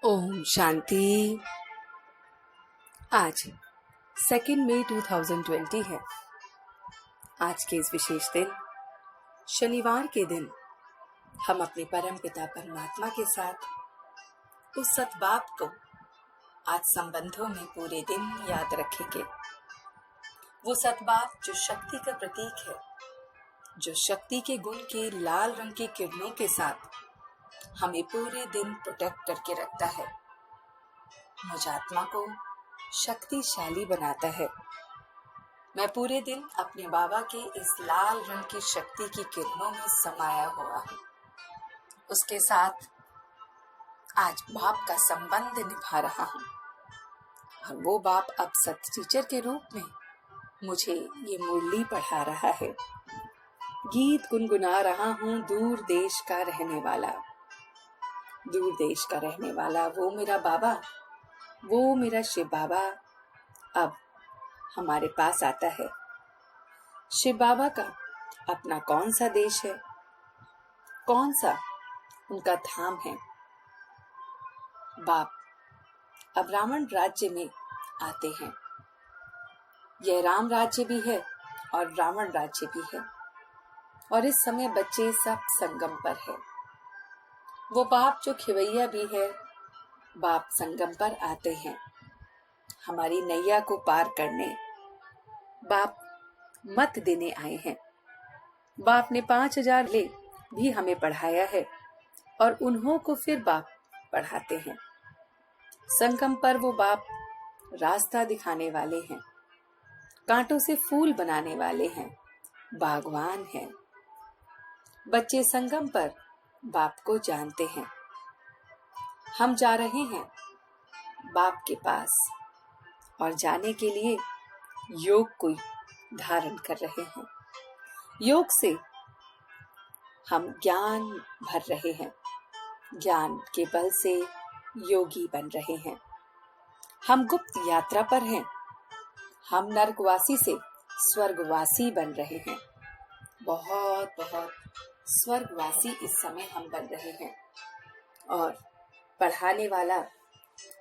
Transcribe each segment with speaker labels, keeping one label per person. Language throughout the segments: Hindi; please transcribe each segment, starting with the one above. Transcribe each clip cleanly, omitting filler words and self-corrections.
Speaker 1: ओम शांति। आज 2 मई 2020 है। आज के इस विशेष दिन, शनिवार के दिन, हम अपने परम पिता परमात्मा के साथ उस सद्भाव को आज संबंधों में पूरे दिन याद रखेंगे। वो सद्भाव जो शक्ति का प्रतीक है, जो शक्ति के गुण के लाल रंग की किरणों के साथ हमें पूरे दिन प्रोटेक्ट करके रखता है, मुझ आत्मा को शक्तिशाली बनाता है। मैं पूरे दिन अपने बाबा के इस लाल रंग की शक्ति की किरणों में समाया हुआ हूँ। उसके साथ आज बाप का संबंध निभा रहा हूँ और वो बाप अब सत टीचर के रूप में मुझे ये मुरली पढ़ा रहा है। गीत गुनगुना रहा हूँ, दूर देश का रहने वाला, दूर देश का रहने वाला वो मेरा बाबा, वो मेरा शिव बाबा अब हमारे पास आता है। शिव बाबा का अपना कौन सा देश है, कौन सा उनका धाम है। बाप अब रावण राज्य में आते हैं। यह राम राज्य भी है और रावण राज्य भी है और इस समय बच्चे सब संगम पर है। वो बाप जो खिवैया भी है, बाप संगम पर आते हैं हमारी नैया को पार करने। बाप मत देने आए हैं। बाप ने 5000 ले भी हमें पढ़ाया है और उन्हों को फिर बाप पढ़ाते हैं। संगम पर वो बाप रास्ता दिखाने वाले हैं, कांटों से फूल बनाने वाले हैं, बागवान हैं। बच्चे संगम पर बाप को जानते हैं। हम जा रहे हैं बाप के पास और जाने के लिए योग को धारण कर रहे हैं। योग से हम ज्ञान भर रहे हैं, ज्ञान के बल से योगी बन रहे हैं। हम गुप्त यात्रा पर हैं। हम नरकवासी से स्वर्गवासी बन रहे हैं। बहुत बहुत स्वर्गवासी इस समय हम बन रहे हैं और पढ़ाने वाला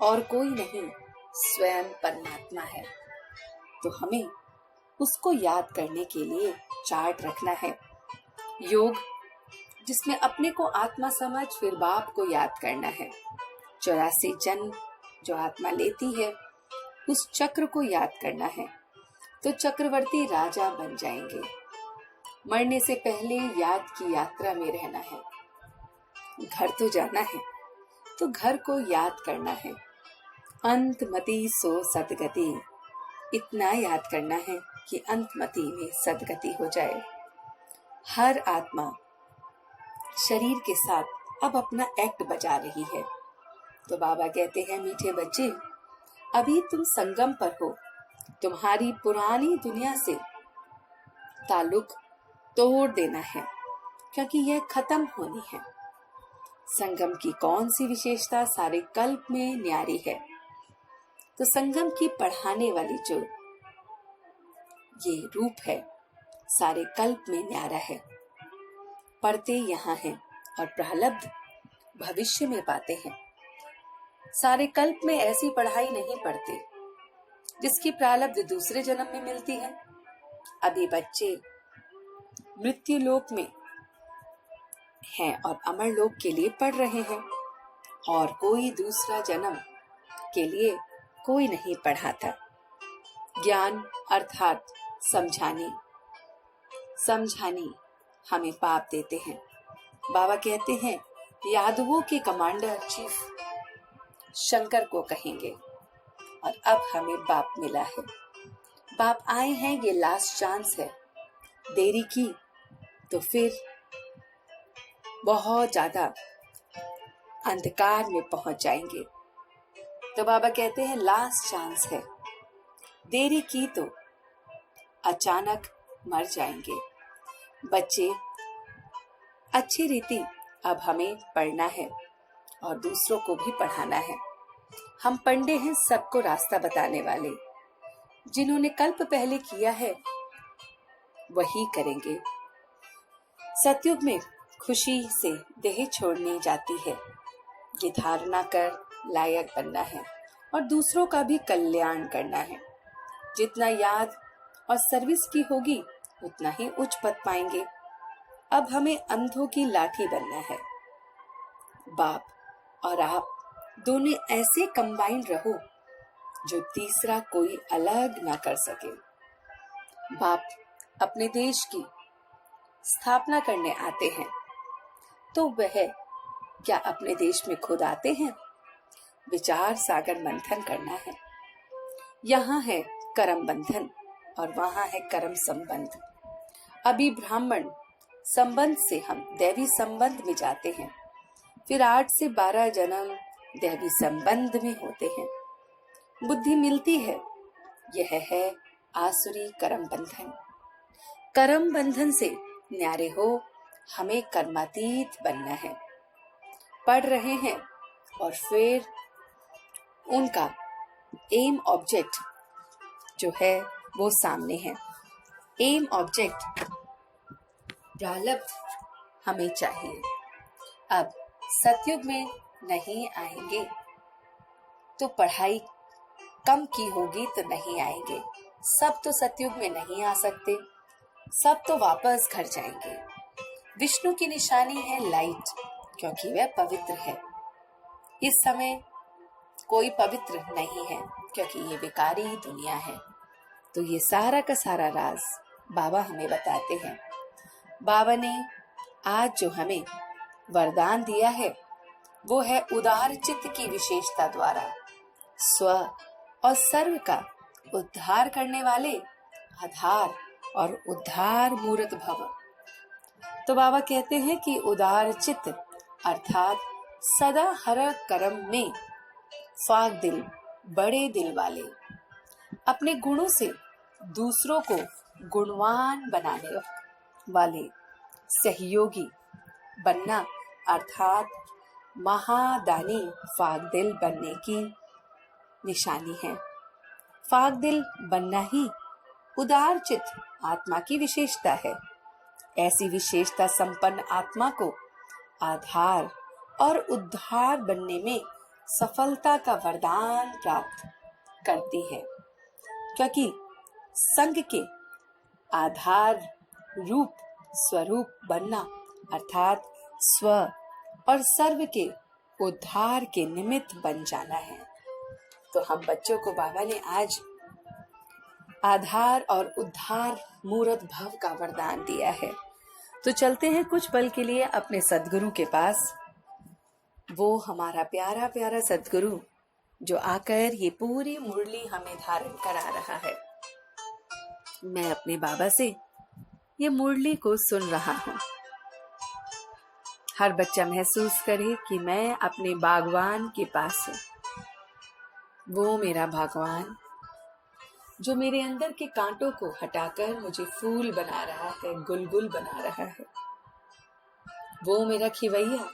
Speaker 1: और कोई नहीं, स्वयं परमात्मा है। तो हमें उसको याद करने के लिए चार्ट रखना है। योग जिसमें अपने को आत्मा समझ फिर बाप को याद करना है। 84 जन्म जो आत्मा लेती है उस चक्र को याद करना है तो चक्रवर्ती राजा बन जाएंगे। मरने से पहले याद की यात्रा में रहना है। घर तो जाना है तो घर को याद करना है। अंतमति सो सदगति, इतना याद करना है कि अंतमति में सदगति हो जाए। हर आत्मा शरीर के साथ अब अपना एक्ट बजा रही है। तो बाबा कहते हैं, मीठे बच्चे, अभी तुम संगम पर हो। तुम्हारी पुरानी दुनिया से ताल्लुक तोड़ देना है क्योंकि यह खत्म होनी है। संगम की कौन सी विशेषता सारे कल्प में न्यारी है। तो संगम की पढ़ाने वाली जो ये रूप है सारे कल्प में न्यारा है। पढ़ते यहाँ हैं और प्रलब्ध भविष्य में पाते हैं। सारे कल्प में ऐसी पढ़ाई नहीं पढ़ते जिसकी प्रारब्ध दूसरे जन्म में मिलती है। अभी बच्चे मृत्यु लोक में हैं और अमर लोक के लिए पढ़ रहे हैं और कोई दूसरा जन्म के लिए कोई नहीं पढ़ाता। ज्ञान अर्थात समझानी हमें पाप देते हैं। बाबा कहते हैं, यादवों के कमांडर चीफ शंकर को कहेंगे और अब हमें बाप मिला है। बाप आए हैं, ये लास्ट चांस है। देरी की तो फिर बहुत ज्यादा अंधकार में पहुंच जाएंगे। तो बाबा कहते हैं, लास्ट चांस है। देरी की तो अचानक मर जाएंगे। बच्चे अच्छी रीति अब हमें पढ़ना है और दूसरों को भी पढ़ाना है। हम पंडे हैं, सबको रास्ता बताने वाले। जिन्होंने कल्प पहले किया है वही करेंगे। सतयुग में खुशी से देह छोड़ने जाती है। ये धारणा कर लायक बनना है और दूसरों का भी कल्याण करना है। जितना याद और सर्विस की होगी उतना ही उच्च पद पाएंगे। अब हमें अंधों की लाठी बनना है। बाप और आप दोनों ऐसे कंबाइंड रहो जो तीसरा कोई अलग ना कर सके। बाप अपने देश की स्थापना करने आते हैं तो वह क्या अपने देश में खुद आते हैं? विचार सागर मंथन करना है। यहाँ है कर्म बंधन और वहां है कर्म संबंध। अभी ब्राह्मण संबंध से हम दैवी संबंध में जाते हैं, फिर 8 से 12 जन्म दैवी संबंध में होते हैं। बुद्धि मिलती है। यह है आसुरी कर्म बंधन। कर्म बंधन से न्यारे हो हमें कर्मातीत बनना है। पढ़ रहे हैं और फिर उनका एम ऑब्जेक्ट जो है वो सामने है। एम ऑब्जेक्ट प्रारब्ध हमें चाहिए। अब सतयुग में नहीं आएंगे तो पढ़ाई कम की होगी तो नहीं आएंगे। सब तो सतयुग में नहीं आ सकते, सब तो वापस घर जाएंगे। विष्णु की निशानी है लाइट, क्योंकि वह पवित्र है। इस समय कोई पवित्र नहीं है क्योंकि ये विकारी दुनिया है। तो ये सारा का सारा राज बाबा हमें बताते हैं। बाबा ने आज जो हमें वरदान दिया है वो है उदार चित्त की विशेषता द्वारा स्व और सर्व का उद्धार करने वाले आधार और उद्धार मूर्त भव। तो बाबा कहते हैं कि उदार चित्त अर्थात सदा हर कर्म में फाक दिल, बड़े दिल वाले, अपने गुणों से दूसरों को गुणवान बनाने वाले सहयोगी बनना अर्थात महादानी फाक दिल बनने की निशानी है। फाक दिल बनना ही उदार चित्त आत्मा की विशेषता है। ऐसी विशेषता संपन्न आत्मा को आधार और उद्धार बनने में सफलता का वरदान प्राप्त करती है, क्योंकि संग के आधार रूप स्वरूप बनना अर्थात स्व और सर्व के उद्धार के निमित्त बन जाना है। तो हम बच्चों को बाबा ने आज आधार और उद्धार मूर्त भव का वरदान दिया है। तो चलते हैं कुछ पल के लिए अपने सद्गुरु के पास। वो हमारा प्यारा प्यारा सद्गुरु जो आकर ये पूरी मुरली हमें धारण करा रहा है। मैं अपने बाबा से ये मुरली को सुन रहा हूँ। हर बच्चा महसूस करे कि मैं अपने बागवान के पास हूँ। वो मेरा भगवान जो मेरे अंदर के कांटों को हटाकर मुझे फूल बना रहा है, गुलगुल बना रहा है। वो मेरा खिवैया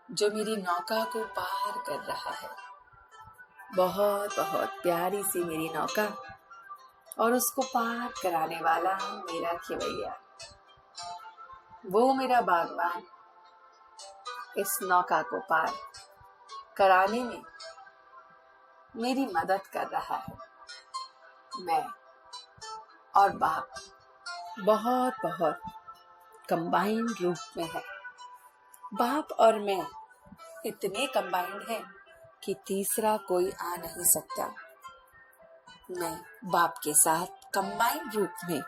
Speaker 1: जो मेरी नौका को पार कर रहा है। बहुत बहुत प्यारी सी मेरी नौका और उसको पार कराने वाला मेरा खिवैया। वो मेरा बागवान इस नौका को पार कराने में मेरी मदद कर रहा है। मैं और बाप बहुत बहुत कंबाइंड रूप में है। बाप और मैं इतने कंबाइंड हैं कि तीसरा कोई आ नहीं सकता। मैं बाप के साथ कंबाइंड रूप में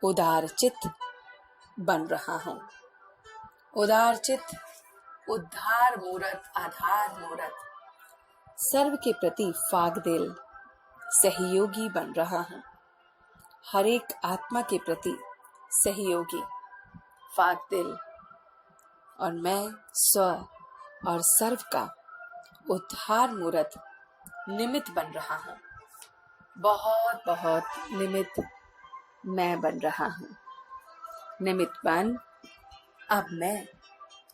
Speaker 1: उदार चित्त बन रहा हूँ। उदार चित्त उद्धार मूर्त, आधार मूर्त, सर्व के प्रति फाक दिल सहयोगी बन रहा हूँ। हर एक आत्मा के प्रति सहयोगी फाक दिल, और मैं स्व और सर्व का उद्धार मूर्त निमित्त बन रहा हूँ। बहुत बहुत निमित्त मैं बन रहा हूँ। निमित्त बन अब मैं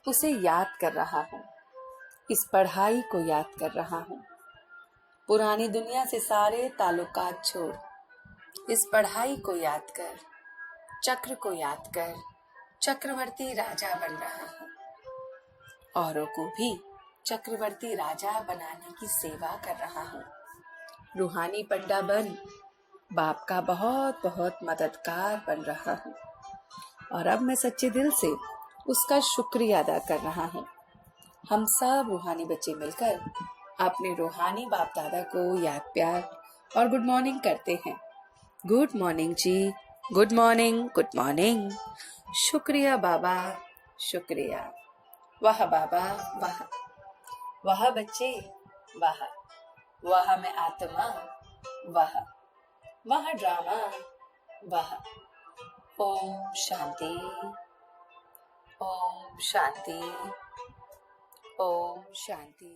Speaker 1: उसे याद कर रहा हूँ। इस पढ़ाई को याद कर रहा हूँ। पुरानी दुनिया से सारे ताल्लुकात छोड़ इस पढ़ाई को याद कर, चक्र को याद कर चक्रवर्ती राजा बन रहा हूँ। औरों को भी चक्रवर्ती राजा बनाने की सेवा कर रहा हूँ। रूहानी पंडा बन बाप का बहुत बहुत मददगार बन रहा हूँ और अब मैं सच्चे दिल से उसका शुक्रिया अदा कर रहा हूँ। हम सब रूहानी बच्चे मिलकर अपने रूहानी बाप दादा को याद प्यार और गुड मॉर्निंग करते हैं। गुड मॉर्निंग जी, गुड मॉर्निंग, गुड मॉर्निंग। शुक्रिया बाबा, शुक्रिया। वाह बाबा, वाह वाह बच्चे, वाह वाह मैं आत्मा, वाह वाह ड्रामा, वाह। ओम शांति, ओम शांति, ओम शांति।